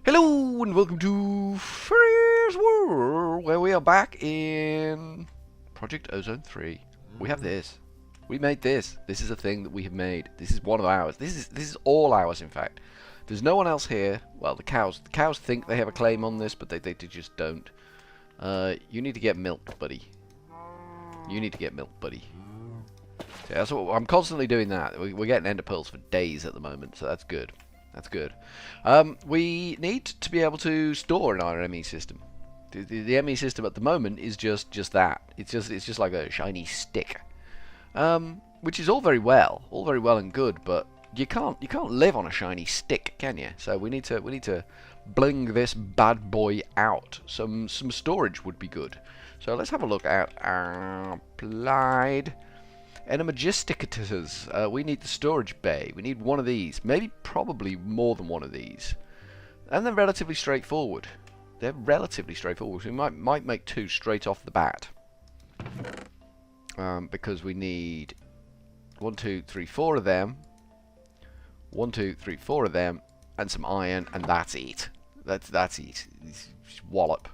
Hello and welcome to Furryearsworld, where we are back in Project Ozone 3. We have this. We made this. This is a thing that we have made. This is one of ours. This is all ours, in fact. There's no one else here. Well, the cows. The cows think they have a claim on this, but they just don't. You need to get milk, buddy. You need to get milk, buddy. So that's what I'm constantly doing. That we're getting ender pearls for days at the moment, so that's good. That's good. We need to be able to store in our ME system. The ME system at the moment is just that. It's just like a shiny stick, which is all very well and good, but you can't live on a shiny stick, can you? So we need to bling this bad boy out. Some storage would be good. So let's have a look at applied. Enemagisticators. We need the storage bay. We need one of these. Maybe probably more than one of these. And they're relatively straightforward. They're relatively straightforward. So we might make two straight off the bat. Because we need 1, 2, 3, 4 of them. 1, 2, 3, 4 of them. And some iron. And that's it. That's it. Just wallop.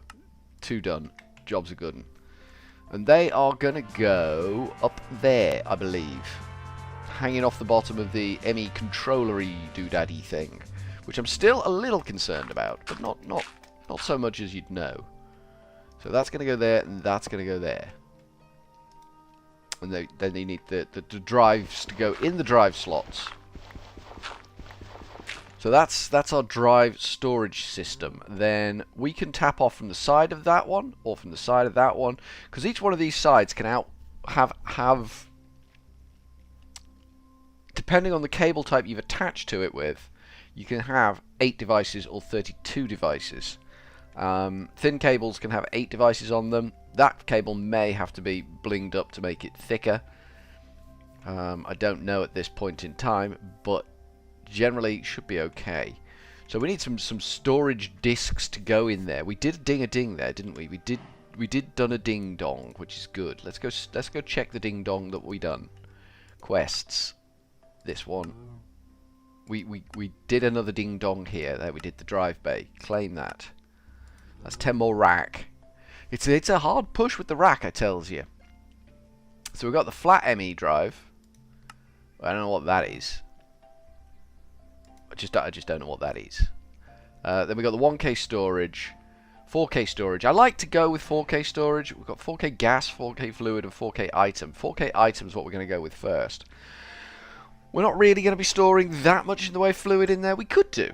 2 done. Job's a good one. And they are going to go up there, I believe. Hanging off the bottom of the ME controllery doodaddy thing. Which I'm still a little concerned about. But not so much as you'd know. So that's going to go there, and that's going to go there. And then they need the drives to go in the drive slots. So that's our drive storage system. Then we can tap off from the side of that one or from the side of that one, because each one of these sides can have depending on the cable type you've attached to it with, you can have 8 devices or 32 devices. Thin cables can have 8 devices on them. That cable may have to be blinged up to make it thicker. I don't know at this point in time, but generally should be okay. So we need some storage discs to go in there. We did a ding there, didn't we? We did done a ding dong, which is good. Let's go check the ding dong that we done. Quests. This one. We did another ding dong here. There we did the drive bay. Claim that. That's 10 more rack. It's a hard push with the rack, I tells you. So we've got the flat ME drive. I don't know what that is. I just don't know what that is. Then we got the 1K storage, 4K storage. I like to go with 4K storage. We've got 4K gas, 4K fluid, and 4K item. 4K item is what we're going to go with first. We're not really going to be storing that much in the way of fluid in there. We could do,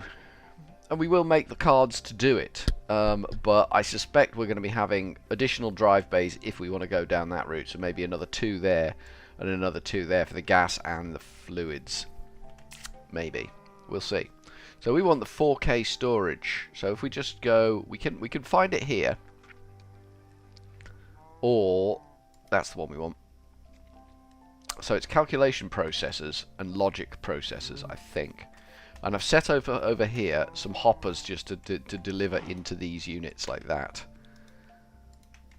and we will make the cards to do it. But I suspect we're going to be having additional drive bays if we want to go down that route. So maybe another 2 there, and another 2 there for the gas and the fluids. Maybe. We'll see. So we want the 4K storage. So if we just go, we can find it here, or that's the one we want. So it's calculation processors and logic processors, I think. And I've set over here some hoppers just to deliver into these units like that.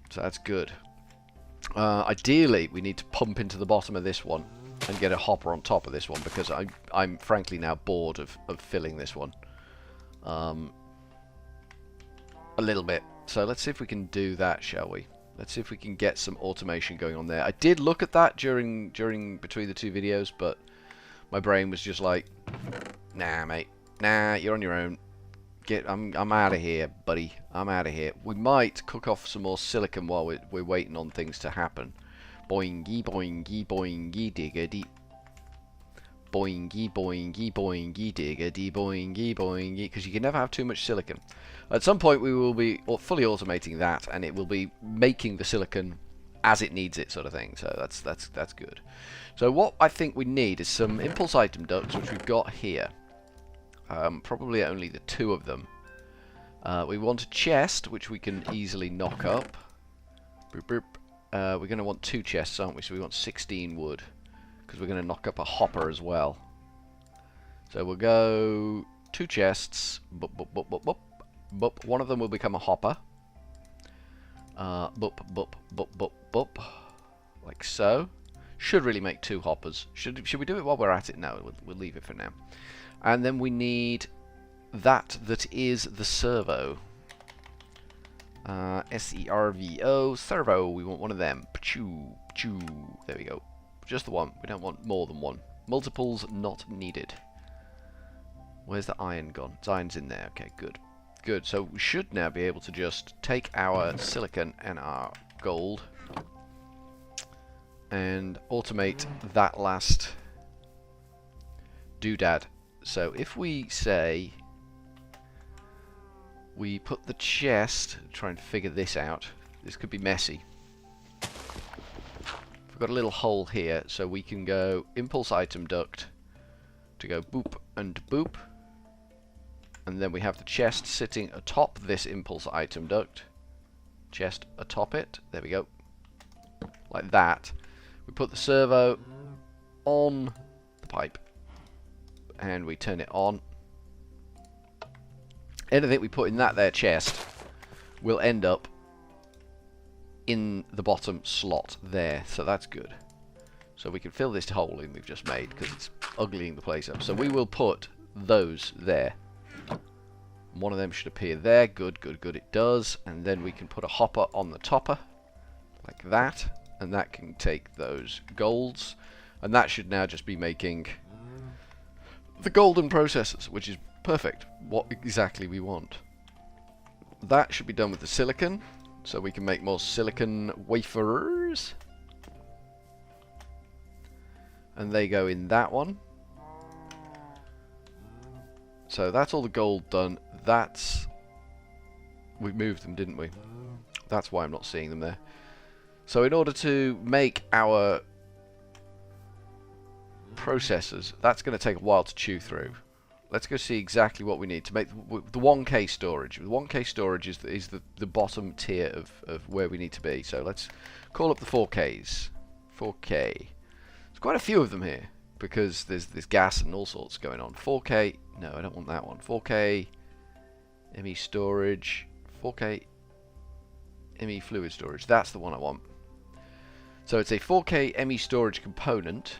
So that's good. Ideally, we need to pump into the bottom of this one and get a hopper on top of this one, because I'm frankly now bored of filling this one a little bit. So let's see if we can do that, shall we? Let's see if we can get some automation going on there. I did look at that during between the 2 videos, but my brain was just like, nah, mate, nah, you're on your own. I'm out of here, buddy. I'm out of here. We might cook off some more silicon while we're waiting on things to happen. Boingy, boingy, boingy, diggity. Boingy, boingy, boingy, diggity, boingy, boingy. Because you can never have too much silicon. At some point we will be fully automating that, and it will be making the silicon as it needs it, sort of thing. So that's good. So what I think we need is some impulse item ducts, which we've got here. Probably only the 2 of them. We want a chest, which we can easily knock up. Boop, boop. We're going to want 2 chests, aren't we? So we want 16 wood, because we're going to knock up a hopper as well. So we'll go 2 chests. Boop, boop, boop, boop, boop, boop. One of them will become a hopper. Boop, boop, boop, boop, boop. Like so. Should really make 2 hoppers. Should we do it while we're at it? No, we'll leave it for now. And then we need that is the servo. SERVO, servo. We want one of them. Pachoo, pachoo. There we go. Just the one. We don't want more than one. Multiples not needed. Where's the iron gone? Iron's in there. Okay, good. Good. So we should now be able to just take our silicon and our gold and automate that last doodad. So if we say we put the chest, trying to figure this out, this could be messy. We've got a little hole here, so we can go impulse item duct to go boop and boop, and then we have the chest sitting atop this impulse item duct, chest atop it, there we go, like that. We put the servo on the pipe and we turn it on. Anything we put in that there chest will end up in the bottom slot there, so that's good. So we can fill this hole in we've just made because it's uglying the place up. So we will put those there. One of them should appear there. Good, good, good. It does. And then we can put a hopper on the topper like that, and that can take those golds, and that should now just be making the golden processors, which is perfect. What exactly we want. That should be done with the silicon, so we can make more silicon wafers. And they go in that one. So that's all the gold done. That's... we moved them, didn't we? That's why I'm not seeing them there. So in order to make our processors, that's going to take a while to chew through. Let's go see exactly what we need to make the 1K storage. The 1K storage is the bottom tier of where we need to be. So let's call up the 4Ks. 4K. There's quite a few of them here because there's gas and all sorts going on. 4K. No, I don't want that one. 4K ME storage. 4K ME fluid storage. That's the one I want. So it's a 4K ME storage component,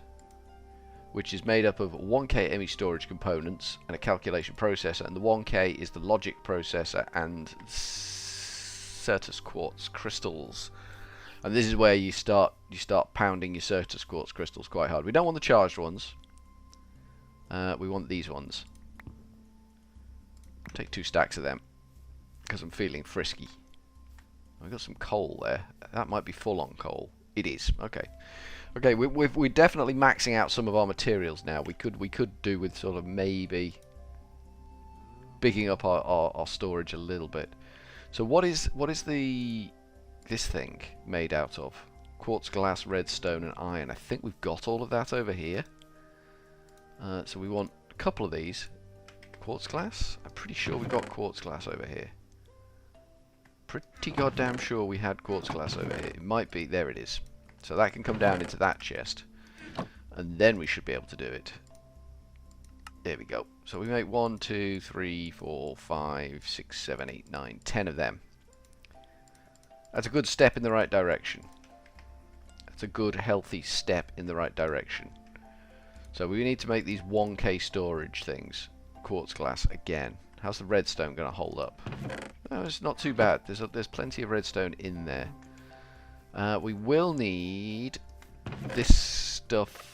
which is made up of 1K ME storage components and a calculation processor, and the 1K is the logic processor and Certus quartz crystals. And this is where you start pounding your Certus quartz crystals quite hard. We don't want the charged ones. We want these ones. Take 2 stacks of them because I'm feeling frisky. I've got some coal there. That might be full on coal. It is. Okay. Okay, we're definitely maxing out some of our materials now. We could do with sort of maybe bigging up our storage a little bit. So what is this thing made out of? Quartz, glass, redstone, and iron. I think we've got all of that over here. So we want a couple of these. Quartz glass? I'm pretty sure we've got quartz glass over here. Pretty goddamn sure we had quartz glass over here. It might be. There it is. So that can come down into that chest. And then we should be able to do it. There we go. So we make 1, 2, 3, 4, 5, 6, 7, 8, 9, 10 of them. That's a good step in the right direction. That's a good, healthy step in the right direction. So we need to make these 1K storage things. Quartz glass again. How's the redstone going to hold up? No, it's not too bad. There's plenty of redstone in there. We will need this stuff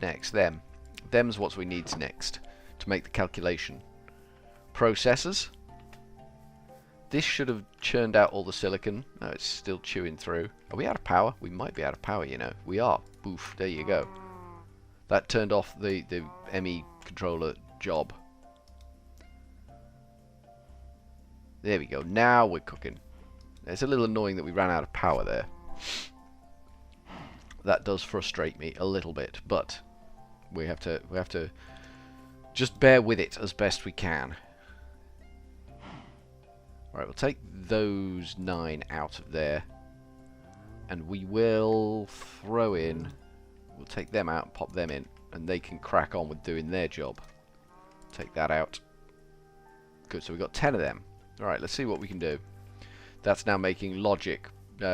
next. Them's what we need next to make the calculation. Processors. This should have churned out all the silicon. No, it's still chewing through. Are we out of power? We might be out of power, you know. We are. Boof. There you go. That turned off the ME controller job. There we go. Now we're cooking. It's a little annoying that we ran out of power there. That does frustrate me a little bit, but we have to just bear with it as best we can. Alright, we'll take those 9 out of there, and we will throw in, we'll take them out and pop them in, and they can crack on with doing their job. Take that out. Good, so we've got 10 of them. Alright, let's see what we can do. That's now making logic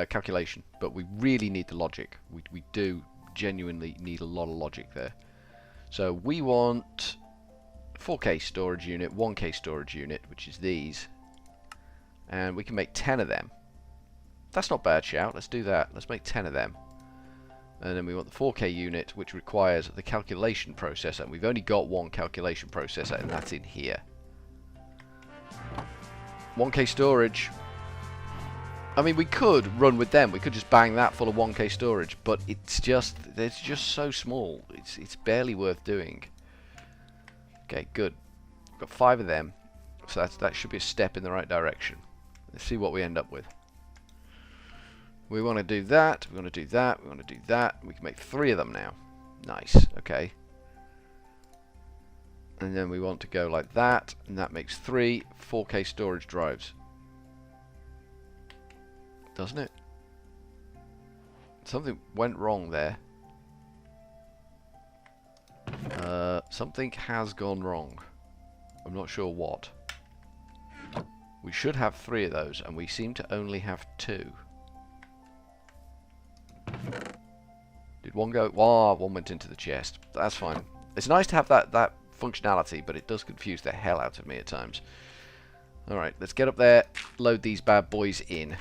calculation, but we really need the logic. We do genuinely need a lot of logic there. So we want 4K storage unit, 1K storage unit, which is these. And we can make 10 of them. That's not bad, shout. Let's do that. Let's make 10 of them. And then we want the 4K unit, which requires the calculation processor. And we've only got one calculation processor, and that's in here. 1K storage. I mean, we could run with them. We could just bang that full of 1K storage, but it's just so small. It's barely worth doing. Okay, good. We've got 5 of them, so that should be a step in the right direction. Let's see what we end up with. We want to do that. We want to do that. We want to do that. We can make 3 of them now. Nice. Okay. And then we want to go like that, and that makes 3 4K storage drives. Doesn't it? Something went wrong there. Something has gone wrong. I'm not sure what. We should have 3 of those, and we seem to only have 2. Did one go? Oh, one went into the chest. That's fine. It's nice to have that functionality, but it does confuse the hell out of me at times. Alright, let's get up there, load these bad boys in.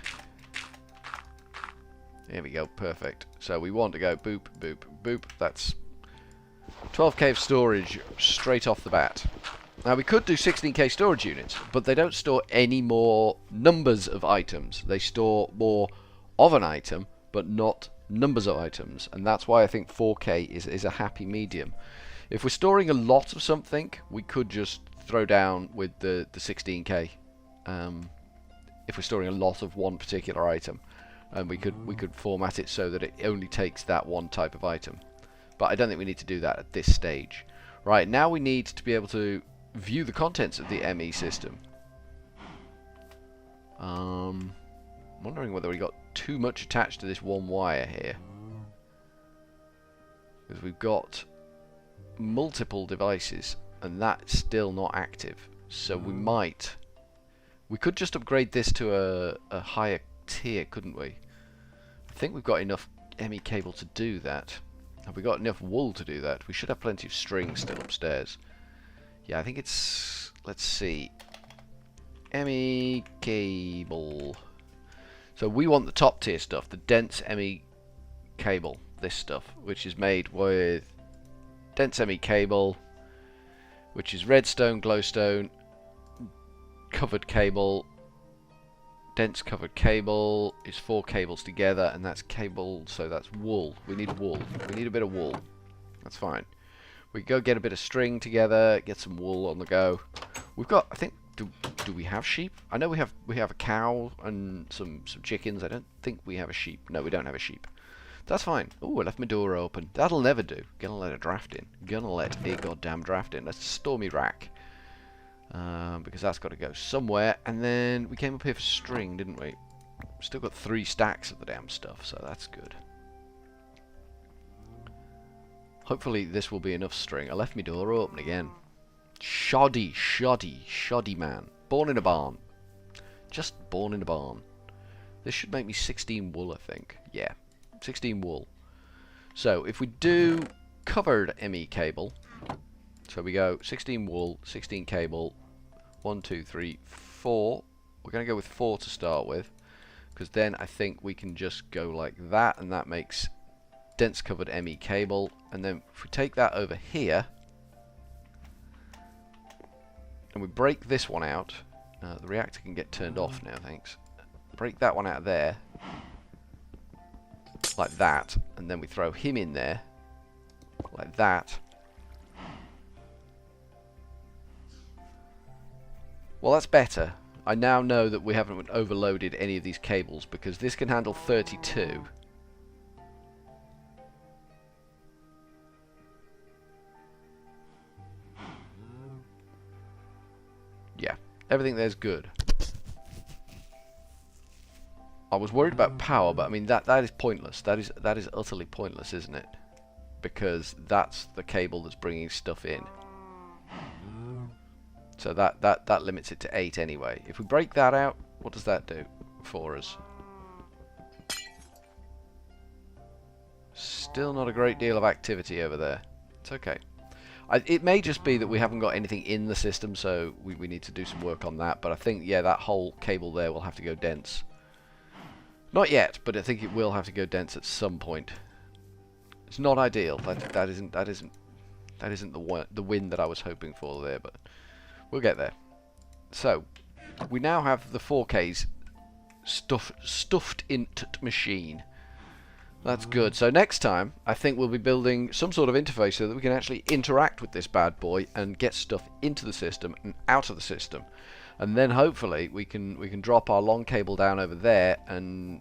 There we go, perfect. So we want to go boop, boop, boop. That's 12K of storage straight off the bat. Now we could do 16K storage units, but they don't store any more numbers of items. They store more of an item, but not numbers of items. And that's why I think 4K is a happy medium. If we're storing a lot of something, we could just throw down with the 16K. If we're storing a lot of one particular item, and we could format it so that it only takes that one type of item. But I don't think we need to do that at this stage. Right, now we need to be able to view the contents of the ME system. Wondering whether we got too much attached to this one wire here. Because we've got multiple devices, and that's still not active. So we could just upgrade this to a higher tier, couldn't we? I think we've got enough ME cable to do that. Have we got enough wool to do that? We should have plenty of string still upstairs. Yeah, I think it's... let's see. ME cable. So we want the top tier stuff, the dense ME cable, this stuff, which is made with dense ME cable, which is redstone, glowstone, covered cable. Dense covered cable is 4 cables together, and that's cable, so that's wool. We need wool. We need a bit of wool. That's fine. We go get a bit of string together, get some wool on the go. We've got, I think, do we have sheep? I know we have a cow and some chickens. I don't think we have a sheep. No, we don't have a sheep. That's fine. Oh, I left my door open. That'll never do. Gonna let a draft in. Gonna let a goddamn draft in. Let's store me rack. Because that's got to go somewhere. And then we came up here for string, didn't we? Still got 3 stacks of the damn stuff, so that's good. Hopefully this will be enough string. I left my door open again. Shoddy man. Born in a barn. Just born in a barn. This should make me 16 wool, I think. Yeah, 16 wool. So if we do covered ME cable, so we go 16 wool, 16 cable, 1, 2, 3, 4. We're going to go with 4 to start with, because then I think we can just go like that, and that makes dense covered ME cable. And then if we take that over here, and we break this one out, the reactor can get turned off now, thanks. Break that one out of there, like that, and then we throw him in there, like that. Well, that's better. I now know that we haven't overloaded any of these cables, because this can handle 32. Yeah, everything there's good. I was worried about power, but I mean that is pointless. That is utterly pointless, isn't it? Because that's the cable that's bringing stuff in. So that limits it to 8 anyway. If we break that out, what does that do for us? Still not a great deal of activity over there. It's okay. It may just be that we haven't got anything in the system, so we need to do some work on that. But I think, yeah, that whole cable there will have to go dense. Not yet, but I think it will have to go dense at some point. It's not ideal. That isn't the win that I was hoping for there, but we'll get there. So we now have the 4Ks stuffed into the machine. That's good. So next time, I think we'll be building some sort of interface so that we can actually interact with this bad boy and get stuff into the system and out of the system. And then hopefully we can drop our long cable down over there and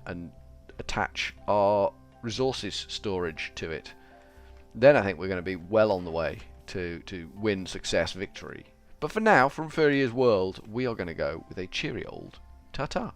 attach our resources storage to it. Then I think we're going to be well on the way to win success victory. But for now, from Furryearsworld, we are going to go with a cheery old ta-ta.